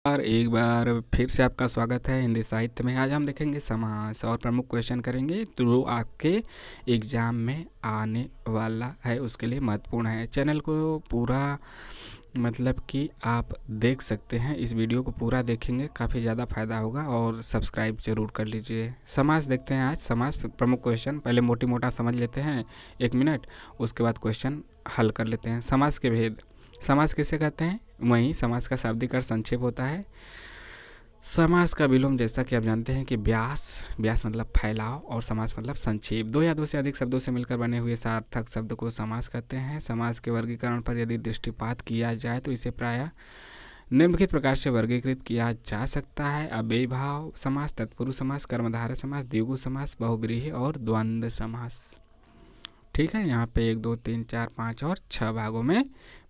और एक बार फिर से आपका स्वागत है हिंदी साहित्य में। आज हम देखेंगे समास और प्रमुख क्वेश्चन करेंगे जो आपके एग्ज़ाम में आने वाला है, उसके लिए महत्वपूर्ण है। चैनल को पूरा मतलब कि आप देख सकते हैं, इस वीडियो को पूरा देखेंगे काफ़ी ज़्यादा फायदा होगा और सब्सक्राइब जरूर कर लीजिए। समास देखते हैं आज, समास प्रमुख क्वेश्चन। पहले मोटी मोटा समझ लेते हैं 1 मिनट, उसके बाद क्वेश्चन हल कर लेते हैं। समास के भेद। समास किसे कहते हैं? वहीं समास का शाब्दिक अर्थ संक्षेप होता है। समास का विलोम, जैसा कि आप जानते हैं कि व्यास मतलब फैलाव और समास मतलब संक्षेप। दो या दो से अधिक शब्दों से मिलकर बने हुए सार्थक शब्द को समास कहते हैं। समास के वर्गीकरण पर यदि दृष्टिपात किया जाए तो इसे प्रायः निम्नलिखित प्रकार से वर्गीकृत किया जा सकता है: अव्ययीभाव समास, तत्पुरुष समास, कर्मधारय समास, द्विगु समास, बहुव्रीहि और द्वंद्व समास। ठीक है, यहाँ पे 1 2 3 4 5 और 6 भागों में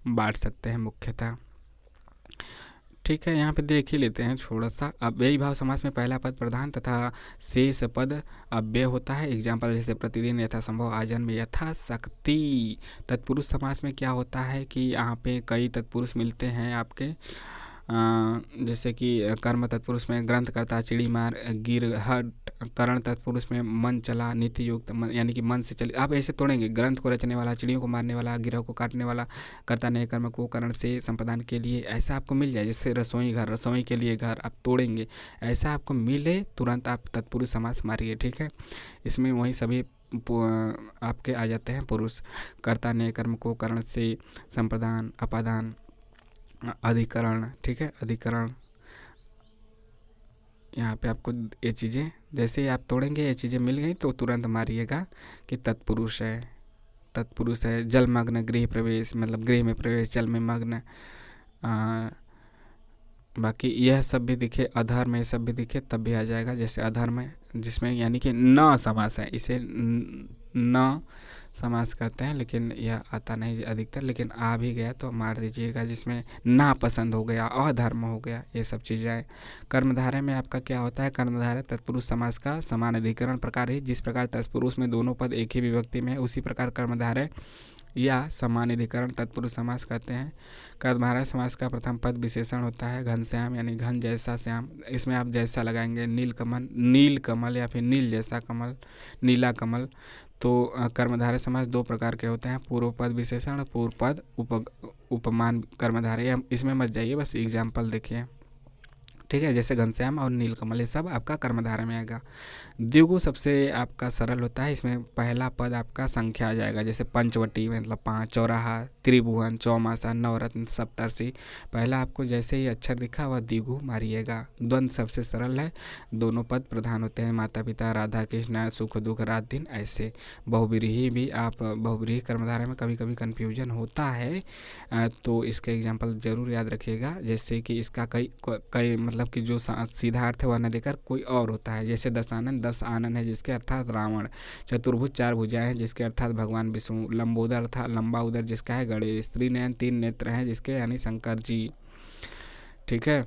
बांट सकते हैं मुख्यतः। ठीक है, यहाँ पे देख ही लेते हैं थोड़ा सा। अव्ययी भाव समास में पहला पद प्रधान तथा शेष पद अव्यय होता है। एग्जाम्पल जैसे प्रतिदिन, यथासंभव, आजन्म, यथाशक्ति। तत्पुरुष समास में क्या होता है कि यहाँ पे कई तत्पुरुष मिलते हैं आपके, जैसे कि कर्म तत्पुरुष में ग्रंथकर्ता, चिड़ी मार, गिरहट। करण तत्पुरुष में मन चला, नीति युक्त, यानी कि मन से चले। आप ऐसे तोड़ेंगे: ग्रंथ को रचने वाला, चिड़ियों को मारने वाला, गिरह को काटने वाला, कर्ता नए कर्म को करण से संपादन के लिए। ऐसा आपको मिल जाए, जैसे रसोई घर, रसोई के लिए घर, आप तोड़ेंगे, ऐसा आपको मिले तुरंत आप तत्पुरुष समास मारिए। ठीक है, इसमें वही सभी आपके आ जाते हैं पुरुष। कर्ता नए कर्म को करण से संपादन, अपादान, अधिकरण। ठीक है, अधिकरण। यहाँ पे आपको ये चीज़ें जैसे ही आप तोड़ेंगे, ये चीज़ें मिल गई तो तुरंत मारिएगा कि तत्पुरुष है। तत्पुरुष है। जलमग्न, गृह प्रवेश मतलब गृह में प्रवेश, जल में मग्न। बाकी यह सब भी दिखे, अधर्म में सब भी दिखे तब भी आ जाएगा। जैसे अधर्म है जिसमें यानी कि न समास है, इसे न समास कहते हैं, लेकिन यह आता नहीं अधिकतर, लेकिन आ भी गया तो मार दीजिएगा। जिसमें ना पसंद हो गया, अधर्म हो गया, ये सब चीज़ें आए। कर्मधारय में आपका क्या होता है? कर्मधारय तत्पुरुष समास का समान अधिकरण प्रकार है। जिस प्रकार तत्पुरुष में दोनों पद एक ही विभक्ति में है, उसी प्रकार कर्मधारय या समान अधिकरण तत्पुरुष समास कहते हैं। कर्मधारय समास का प्रथम पद विशेषण होता है घनश्याम, यानी घन जैसा श्याम। इसमें आप जैसा लगाएंगे, नील कमल या फिर नील जैसा कमल, नीला कमल। तो कर्मधारय समास 2 प्रकार के होते हैं: पूर्व पद विशेषण, पूर्व पद उपमान कर्मधारय। इसमें मत जाइए, बस एग्जाम्पल देखिए। ठीक है, जैसे घनश्याम और नीलकमल, ये सब आपका कर्मधारय में आएगा। द्विगु सबसे आपका सरल होता है। इसमें पहला पद आपका संख्या आ जाएगा, जैसे पंचवटी मतलब 5, चौराहा, त्रिभुवन, चौमासा, नवरत्न, सप्तर्षि। पहला आपको जैसे ही अक्षर दिखा वह द्विगु मारिएगा। द्वंद्व सबसे सरल है, दोनों पद प्रधान होते हैं, माता पिता, राधा कृष्ण, सुख दुख, रात दिन, ऐसे। बहुव्रीहि भी आप बहुव्रीहि कर्मधारय में कभी कभी कन्फ्यूजन होता है, तो इसके एग्जाम्पल जरूर याद रखिएगा। जैसे कि इसका कई मतलब कि जो सीधा अर्थ है वह न देकर कोई और होता है। जैसे दशानन, 10 आनन है जिसके अर्थात रावण। चतुर्भुज, 4 भुजाएं हैं जिसके अर्थात भगवान विष्णु। लंबोदर अर्थात लंबा उदर जिसका है गणेश। त्रिनयन, 3 नेत्र हैं जिसके यानी शंकर जी। ठीक है,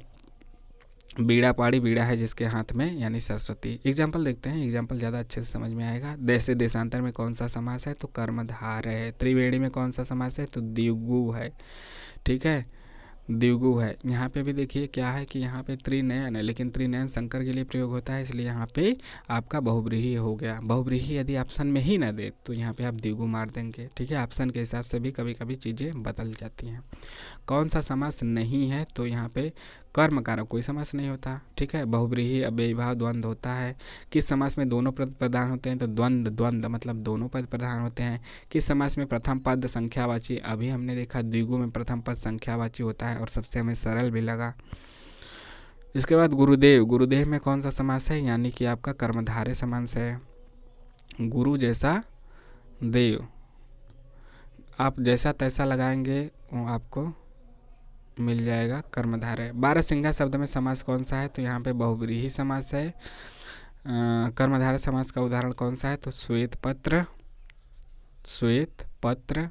बीड़ा पाड़ी, बीड़ा है जिसके हाथ में यानी सरस्वती। एग्जाम्पल देखते हैं, एग्जाम्पल ज़्यादा अच्छे से समझ में आएगा। जैसे देशांतर में कौन सा समास है? तो कर्मधारय है। त्रिवेणी में कौन सा समास है? तो द्विगु है। ठीक है, द्विगु है। यहाँ पे भी देखिए क्या है कि यहाँ पे त्रिनयन है, लेकिन त्रिनयन शंकर के लिए प्रयोग होता है, इसलिए यहाँ पे आपका बहुव्रीहि हो गया। बहुव्रीहि यदि ऑप्शन में ही ना दे तो यहाँ पे आप द्विगु मार देंगे। ठीक है, ऑप्शन के हिसाब से भी कभी कभी चीज़ें बदल जाती हैं। कौन सा समास नहीं है? तो यहाँ पे कर्म कारक कोई समास नहीं होता। ठीक है, बहुव्रीहि, अव्ययीभाव, द्वंद्व होता है। किस समास में दोनों पद प्रधान होते हैं? तो द्वंद्व मतलब दोनों पद प्रधान होते हैं। किस समास में प्रथम पद संख्यावाची? अभी हमने देखा द्विगु में प्रथम पद संख्यावाची होता है और सबसे हमें सरल भी लगा। इसके बाद गुरुदेव। गुरुदेव में कौन सा समास है? यानी कि आपका कर्मधारय समास है। गुरु जैसा देव, आप जैसा तैसा लगाएंगे वो आपको मिल जाएगा कर्मधारय। 12 सिंगा शब्द में समास कौन सा है? तो यहाँ पे बहुव्रीहि समास है। कर्मधारय समास का उदाहरण कौन सा है? तो श्वेत पत्र, श्वेत पत्र,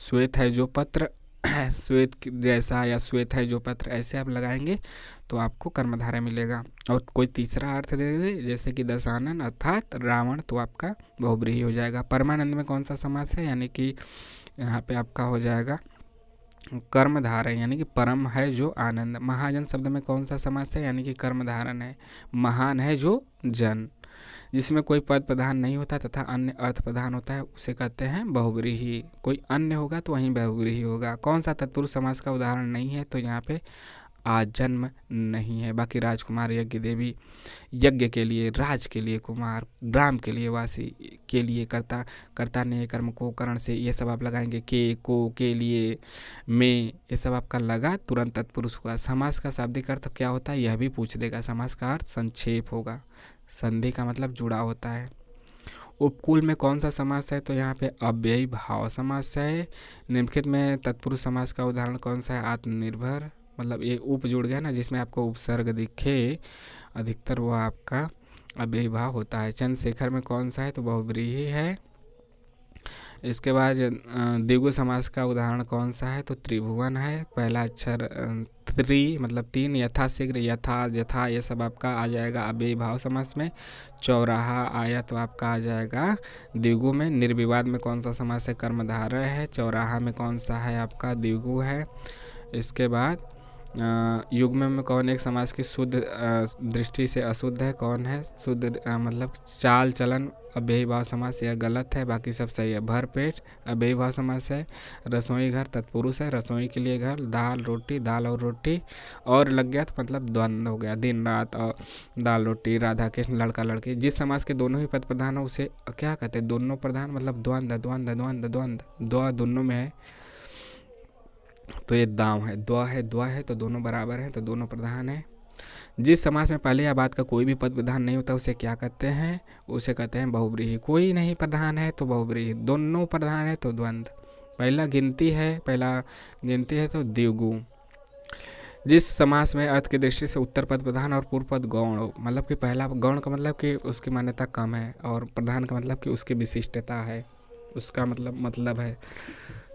श्वेत है जो पत्र, श्वेत जैसा या श्वेत है जो पत्र, ऐसे आप लगाएंगे तो आपको कर्मधारय मिलेगा। और कोई तीसरा अर्थ दे दे जैसे कि दशानन अर्थात रावण, तो आपका बहुव्रीहि हो जाएगा। परमानंद में कौन सा समास है? यानी कि यहाँ पे आपका हो जाएगा कर्म धारण यानी कि परम है जो आनंद। महाजन शब्द में कौन सा समास है, यानी कि कर्म धारण है। महान है जो जन, जिसमें कोई पद प्रधान नहीं होता तथा अन्य अर्थ प्रधान होता है, उसे कहते हैं बहुव्रीहि। कोई अन्य होगा तो वहीं बहुव्रीहि होगा। कौन सा तत्पुरुष समास का उदाहरण नहीं है, तो यहाँ पे आजन्म नहीं है। बाकी राजकुमार, यज्ञ देवी, यज्ञ के लिए, राज के लिए कुमार, ग्राम के लिए, वासी के लिए, कर्ता, कर्ता ने कर्म को करण से, ये सब आप लगाएंगे। को, के लिए, में, ये सब आपका लगा, तुरंत तत्पुरुष हुआ। समास का शाब्दिक अर्थ क्या होता है, यह भी पूछ देगा। समास का अर्थ संक्षेप होगा। संधि का मतलब जुड़ा होता है। उपकुल में कौन सा समास है, तो यहाँ पे अव्ययी भाव समास है। निम्नलिखित में तत्पुरुष समास का उदाहरण कौन सा है, आत्मनिर्भर, मतलब ये उप जुड़ गया ना, जिसमें आपको उपसर्ग दिखे अधिकतर वो आपका अव्ययी भाव होता है। चंद्रशेखर में कौन सा है, तो बहुव्रीहि है। इसके बाद द्विगु समास का उदाहरण कौन सा है, तो त्रिभुवन है। पहला अक्षर त्रि मतलब तीन, यथा शीघ्र, यथा, यथा, ये सब आपका आ जाएगा अव्ययी भाव समास में। चौराहा आया तो आपका आ जाएगा द्विगु में। निर्विवाद में कौन सा समास है, कर्मधारय है। चौराहा में कौन सा है आपका, द्विगु है। इसके बाद युग्म में कौन एक समास की शुद्ध दृष्टि से अशुद्ध है, कौन है शुद्ध, मतलब चाल चलन अव्ययी भाव समास, यह गलत है, बाकी सब सही है। भरपेट अव्ययी भाव समास है। रसोई घर तत्पुरुष है, रसोई के लिए घर। दाल रोटी, दाल और रोटी और लग गया तो मतलब द्वंद्व हो गया, दिन रात और दाल रोटी, राधा कृष्ण, लड़का लड़की। जिस समास के दोनों ही पद प्रधान हो उसे क्या कहते हैं, दोनों प्रधान, मतलब द्वंद्व, द्वंद्व, द्वंद्व, द्वंद्व, द्व दोनों में है तो ये दाव है। द्व है, द्व है तो दोनों बराबर हैं, तो दोनों प्रधान है। जिस समास में पहले या बाद का कोई भी पद प्रधान नहीं होता उसे क्या कहते हैं, उसे कहते हैं बहुव्रीहि। कोई नहीं प्रधान है तो बहुव्रीहि, दोनों प्रधान है तो द्वंद्व। पहला गिनती है तो द्विगु। जिस समास में अर्थ की दृष्टि से उत्तर पद प्रधान और पूर्व पद गौण हो, मतलब कि पहला गौण का मतलब कि उसकी मान्यता कम है और प्रधान का मतलब कि उसकी विशिष्टता है, उसका मतलब है।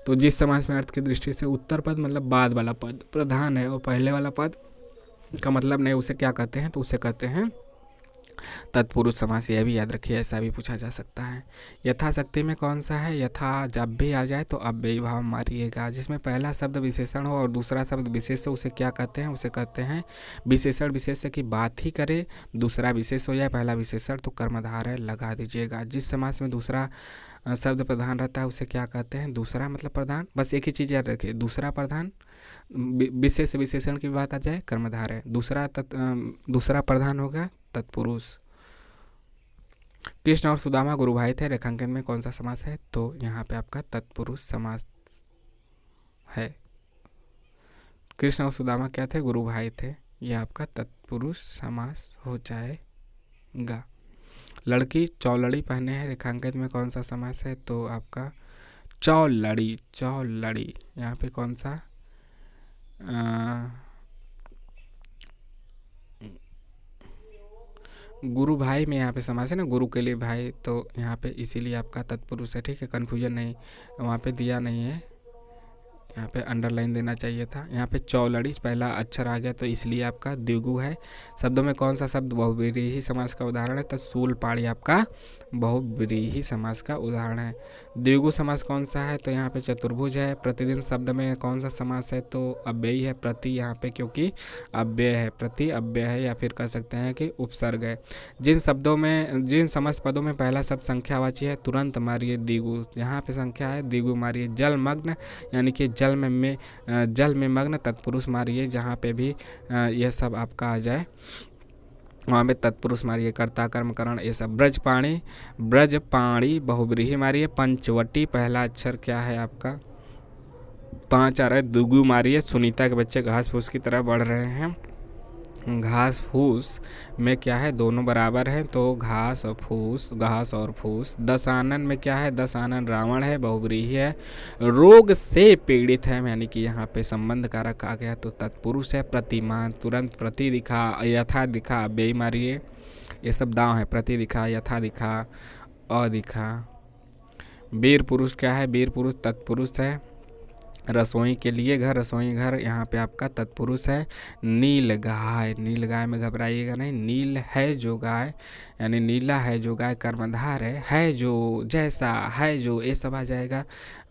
तो जिस समास में अर्थ की दृष्टि से उत्तर पद मतलब बाद वाला पद प्रधान है और पहले वाला पद का मतलब नहीं, उसे क्या कहते हैं, तो उसे कहते हैं तत्पुरुष समास। यह भी याद रखिए, ऐसा भी पूछा जा सकता है। यथाशक्ति में कौन सा है, यथा जब भी आ जाए तो अव्ययी भाव मारिएगा। जिसमें पहला शब्द विशेषण हो और दूसरा शब्द विशेष हो उसे क्या कहते हैं, उसे कहते हैं विशेषण। विशेष की बात ही करे, दूसरा विशेष हो जाए, पहला विशेषण, तो कर्मधारय लगा दीजिएगा। जिस समास में दूसरा शब्द प्रधान रहता है उसे क्या कहते हैं, दूसरा मतलब प्रधान। बस एक ही चीज़ याद रखिए, दूसरा प्रधान, विशेष विशेषण की बात आ जाए कर्मधारय, दूसरा प्रधान होगा तत्पुरुष। कृष्ण और सुदामा गुरु भाई थे, रेखांकन में कौन सा समास है, तो यहाँ पे आपका तत्पुरुष समास है। कृष्ण और सुदामा क्या थे, गुरु भाई थे, यह आपका तत्पुरुष समास हो जाएगा। लड़की चौलड़ी पहने हैं, रेखांकन में कौन सा समास है, तो आपका चौलड़ी। चौलड़ी यहाँ पे कौन सा गुरु भाई में यहाँ पे समास है ना, गुरु के लिए भाई, तो यहाँ पे इसीलिए आपका तत्पुरुष है। ठीक है, कन्फ्यूजन नहीं, वहाँ पे दिया नहीं है, यहाँ पे अंडरलाइन देना चाहिए था। यहाँ पे चौलड़ी पहला अक्षर आ गया तो इसलिए आपका द्विगु है। शब्दों में कौन सा शब्द बहुव्रीहि समास का उदाहरण है, तो शूलपाणी आपका बहुव्रीहि समास का उदाहरण है। द्विगु समास कौन सा है, तो यहाँ पे चतुर्भुज है। प्रतिदिन शब्द में कौन सा समास है, तो अव्ययी है। प्रति यहाँ पे क्योंकि अव्यय है, प्रति अव्यय है, या फिर कह सकते हैं कि उपसर्ग है। जिन समस्त पदों में पहला शब्द संख्यावाची है तुरंत मारिए द्विगु। यहाँ पे संख्या है, द्विगु मारिए। जलमग्न यानी कि जल में मग्न तत्पुरुष मारिए, जहाँ पे भी यह सब आपका आ जाए वहाँ पे तत्पुरुष मारिए। कर्ता कर्म करण ये सब। ब्रज पाणी बहुव्रीहि मारिए। पंचवटी पहला अक्षर क्या है आपका, 5 आ रहा है, दुगु मारिए। सुनीता के बच्चे घास फूस की तरह बढ़ रहे हैं। घास फूस में क्या है, दोनों बराबर हैं, तो घास और फूस। दशानन में क्या है, दशानन रावण है, बहुव्रीहि है। रोग से पीड़ित है, यानी कि यहाँ पे संबंध कारक आ गया तो तत्पुरुष है। प्रतिमान तुरंत, प्रति दिखा, यथा दिखा, अव्ययी मारिए। ये सब दाव है, प्रति दिखा, यथा दिखा, अदिखा। वीर पुरुष क्या है, वीर पुरुष तत्पुरुष है। रसोई के लिए घर, रसोई घर यहाँ पे आपका तत्पुरुष है। नील गाय, नील गाय में घबराइएगा नहीं, नील है जो गाय यानी नीला है जो गाय कर्मधार है जो, जैसा है जो, ये सब आ जाएगा।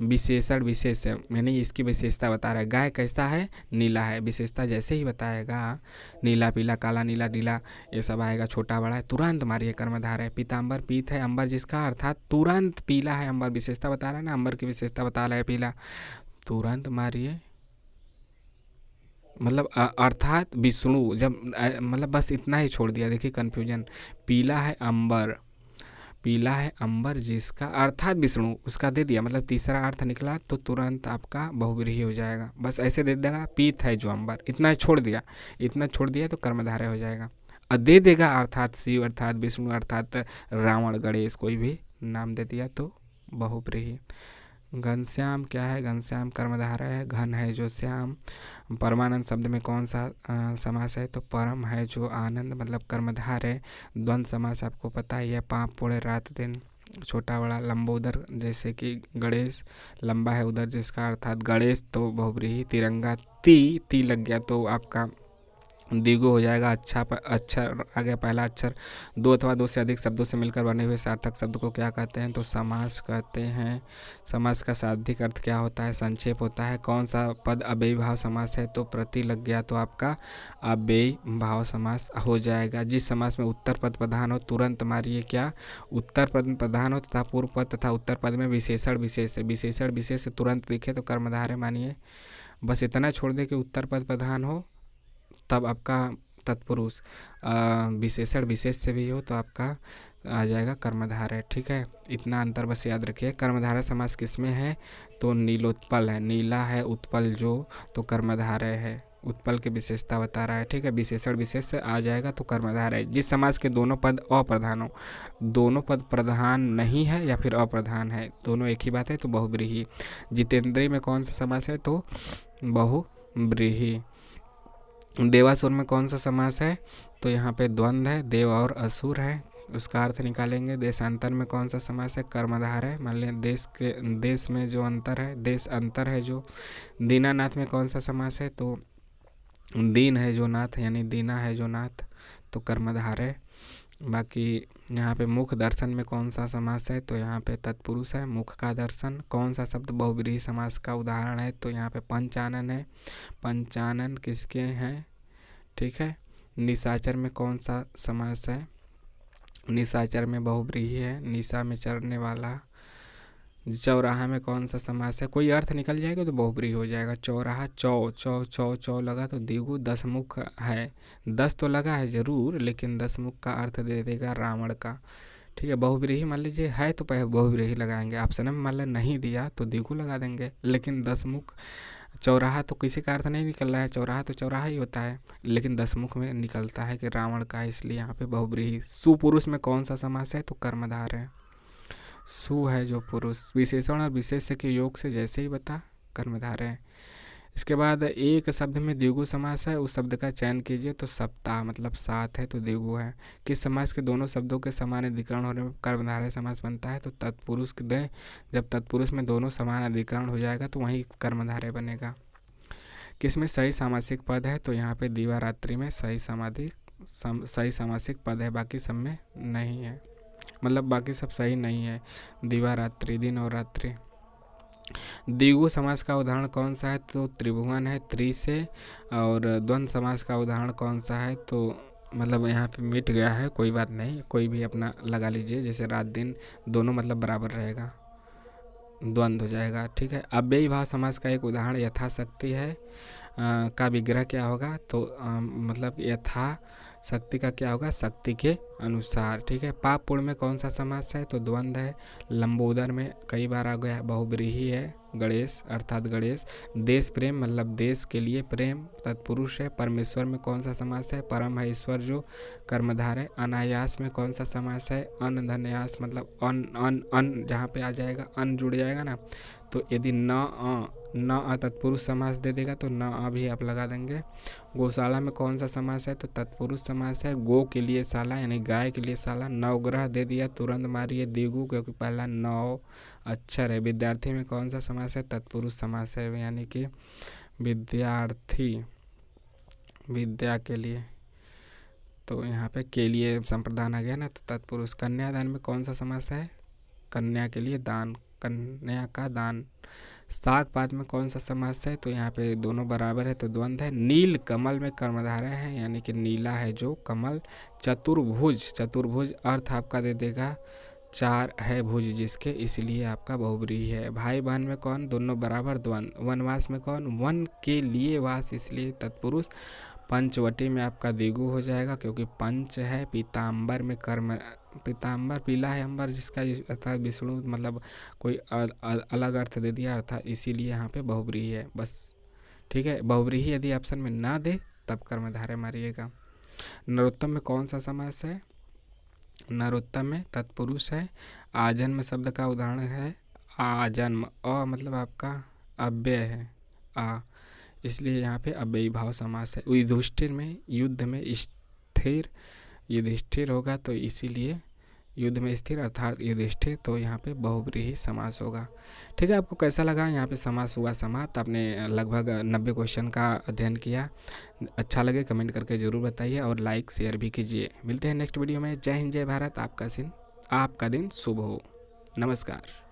विशेषण विशेष यानी इसकी विशेषता बता रहा है, गाय कैसा है, नीला है, विशेषता जैसे ही बताएगा नीला पीला काला नीला नीला ये सब आएगा। छोटा बड़ा है, तुरंत मारिए कर्मधार है। पीताम्बर पीत है अंबर जिसका, अर्थात तुरंत पीला है अंबर, विशेषता बता रहा है ना, अंबर की विशेषता बता रहा है पीला, तुरंत मारिए। मतलब अर्थात विष्णु जब मतलब बस इतना ही छोड़ दिया, देखिए कन्फ्यूजन। पीला है अंबर, पीला है अंबर जिसका, अर्थात विष्णु उसका दे दिया, मतलब तीसरा अर्थ निकला तो तुरंत आपका बहुव्रीहि हो जाएगा। बस ऐसे दे देगा, पीत है जो अंबर, इतना छोड़ दिया, इतना छोड़ दिया तो कर्मधारय हो जाएगा। और दे देगा अर्थात शिव, अर्थात विष्णु, अर्थात रावण गणेश, कोई भी नाम दे दिया तो बहुव्रीहि। घनश्याम क्या है, घनश्याम कर्मधारय है, घन है जो श्याम। परमानंद शब्द में कौन सा समास है, तो परम है जो आनंद, मतलब कर्मधार है। द्वंद्व समास आपको पता ही है, पाप पूरे रात दिन। छोटा बड़ा लंबोदर जैसे कि गणेश, लंबा है उधर जिसका, अर्थात गणेश तो बहुव्रीहि। तिरंगा ती लग गया तो आपका द्विगु हो जाएगा। अच्छा अक्षर आ गया पहला अक्षर। दो अथवा दो से अधिक शब्दों से मिलकर बने हुए सार्थक शब्द को क्या कहते हैं, तो समास कहते हैं। समास का शाब्दिक अर्थ क्या होता है, संक्षेप होता है। कौन सा पद अव्ययी भाव समास है, तो प्रति लग गया तो आपका अव्ययी भाव समास हो जाएगा। जिस समास में उत्तर पद प्रधान हो, तुरंत मारिए क्या, उत्तर पद प्रधान हो तथा पूर्व पद तथा उत्तर पद में विशेषण विशेष है, विशेषण विशेष तुरंत दिखे तो कर्मधारय मानिए। बस इतना छोड़ दे कि उत्तर पद प्रधान हो तब आपका तत्पुरुष, विशेषण विशेष से भी हो तो आपका आ जाएगा कर्मधारय। ठीक है, इतना अंतर बस याद रखिए। कर्मधारय समास किस में है, तो नीलोत्पल है, नीला है उत्पल जो, तो कर्मधारय है। उत्पल की विशेषता बता रहा है। ठीक है, विशेषण विशेष से आ जाएगा तो कर्मधारय। जिस समास के दोनों पद अप्रधान हो, दोनों पद प्रधान नहीं है या फिर अप्रधान है, दोनों एक ही बात है, तो बहुव्रीहि। जितेंद्रिय में कौन सा समास है, तो बहुव्रीहि। देवासुर में कौन सा समास है, तो यहाँ पे द्वंद्व है, देव और असुर है, उसका अर्थ निकालेंगे। देशांतर में कौन सा समास है, कर्मधारय है। मान लें देश में जो अंतर है, देश अंतर है जो। दीनानाथ में कौन सा समास है, तो दीन है जो नाथ, यानी दीना है जो नाथ, तो कर्मधारय। बाकी यहाँ पे मुख दर्शन में कौन सा समास है, तो यहाँ पे तत्पुरुष है, मुख का दर्शन। कौन सा शब्द बहुव्रीहि समास का उदाहरण है, तो यहाँ पे पंचानन है। पंचानन किसके हैं, ठीक है। निशाचर में कौन सा समास है, निशाचर में बहुव्रीहि है, निशा में चढ़ने वाला। चौराहा में कौन सा समास है, कोई अर्थ निकल जाएगा तो बहुव्रीहि हो जाएगा। चौराहा, चौ चौ चौ चौ लगा तो द्विगु। दशमुख है, 10 तो लगा है जरूर, लेकिन दशमुख का अर्थ दे देगा रावण का। ठीक है, बहुव्रीहि मान लीजिए है तो बहुव्रीहि लगाएंगे। ऑप्शन में मान लीजिए नहीं दिया तो द्विगु लगा देंगे, लेकिन दशमुख चौराहा तो किसी का अर्थ नहीं निकल रहा है, चौराहा तो चौराहा ही होता है, लेकिन दशमुख में निकलता है कि रावण का, इसलिए यहाँ पे बहुव्रीहि। सुपुरुष में कौन सा समास है, तो कर्मधारय है। सु है जो पुरुष, विशेषण और विशेष्य के योग से जैसे ही बता, कर्मधारय है। इसके बाद एक शब्द में द्विगु समास है, उस शब्द का चयन कीजिए, तो सप्ताह मतलब 7 है तो द्विगु है। किस समास के दोनों शब्दों के समान अधिकरण होने में कर्मधारय समास बनता है, तो तत्पुरुष दे। जब तत्पुरुष में दोनों समान अधिकरण हो जाएगा तो वहीं कर्मधारय बनेगा। किसमें सही सामासिक पद है, तो यहाँ पे दिवारात्रि में सही सामासिक पद है, बाकी सब में नहीं है, मतलब बाकी सब सही नहीं है। दिवारात्रि दिन और रात्रि। द्विगु समास का उदाहरण कौन सा है, तो त्रिभुवन है त्रि से। और द्वंद्व समास का उदाहरण कौन सा है, तो मतलब यहाँ पे मिट गया है, कोई बात नहीं, कोई भी अपना लगा लीजिए, जैसे रात दिन दोनों मतलब बराबर रहेगा, द्वंद्व हो जाएगा। ठीक है, अव्ययी भाव समास का एक उदाहरण यथाशक्ति है का विग्रह क्या होगा, तो मतलब यथा शक्ति का क्या होगा, शक्ति के अनुसार। ठीक है, पाप पूर्ण में कौन सा समास है, तो द्वंद्व है। लंबोदर में कई बार आ गया, बहुव्रीहि है। गणेश अर्थात गणेश। देश प्रेम मतलब देश के लिए प्रेम, तत्पुरुष है। परमेश्वर में कौन सा समास है, परम है ईश्वर जो, कर्मधारय है। अनायास में कौन सा समास है, अन धन्यास मतलब अन अन अन, जहाँ पे आ जाएगा अन जुड़ जाएगा ना, तो यदि न अ तत्पुरुष समास दे देगा तो न अ भी आप लगा देंगे। गौशाला में कौन सा समास है, तो तत्पुरुष समास है। गो के लिए शाला यानी गाय के लिए शाला। नवग्रह दे दिया, तुरंत मारिए दिगु, क्योंकि पहला नौ अक्षर है। विद्यार्थी में कौन सा समास है, तत्पुरुष समास है, यानी कि विद्यार्थी, विद्या के लिए, तो यहाँ पे के लिए संप्रदान आ गया ना, तो तत्पुरुष। कन्यादान में कौन सा समास है, कन्या के लिए दान, कन्या का दान। साग पात में कौन सा समास है, तो यहाँ पे दोनों बराबर है तो द्वंद्व है। नील कमल में कर्मधारय है, यानी कि नीला है जो कमल। चतुर्भुज, चतुर्भुज अर्थ आपका दे देगा चार है भुज जिसके, इसलिए आपका बहुब्रीहि है। भाई बहन में कौन, दोनों बराबर द्वंद्व। वनवास में कौन, वन के लिए वास, इसलिए तत्पुरुष। पंचवटी में आपका दिगु हो जाएगा, क्योंकि पंच है। पीताम्बर में कर्म, पीताम्बर पीला है अंबर जिसका अर्थात विष्णु, मतलब कोई अलग अर्थ दे दिया अर्थात, इसीलिए यहाँ पे बहुब्रीहि है बस। ठीक है, बहुब्रीहि यदि ऑप्शन में ना दे तब कर्मधारय मारिएगा। नरोत्तम में कौन सा समास है, नरोत्तम में तत्पुरुष है। आजन्म शब्द का उदाहरण है आजन्म, अ मतलब आपका अव्यय है आ, इसलिए यहाँ पे अव्ययी भाव समास है। युधिष्ठिर में युद्ध में स्थिर, युधिष्ठिर होगा तो इसीलिए युद्ध में स्थिर अर्थात युधिष्ठिर, तो यहाँ पे बहुब्रीहि समास होगा। ठीक है, आपको कैसा लगा, यहाँ पे समास हुआ समाप्त। आपने लगभग 90 क्वेश्चन का अध्ययन किया। अच्छा लगे कमेंट करके ज़रूर बताइए और लाइक शेयर भी कीजिए। मिलते हैं नेक्स्ट वीडियो में। जय हिंद, जय भारत। आपका दिन शुभ हो। नमस्कार।